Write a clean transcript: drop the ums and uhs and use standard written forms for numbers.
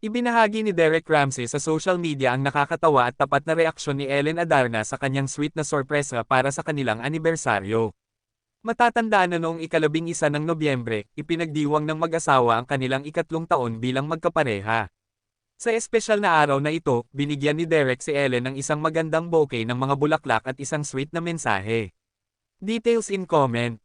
Ibinahagi ni Derek Ramsey sa social media ang nakakatawa at tapat na reaksyon ni Ellen Adarna sa kanyang sweet na sorpresa para sa kanilang anibersaryo. Matatandaan na noong ika-11 ng Nobyembre, ipinagdiwang ng mag-asawa ang kanilang ikatlong taon bilang magkapareha. Sa espesyal na araw na ito, binigyan ni Derek si Ellen ng isang magandang bouquet ng mga bulaklak at isang sweet na mensahe. Details in comment.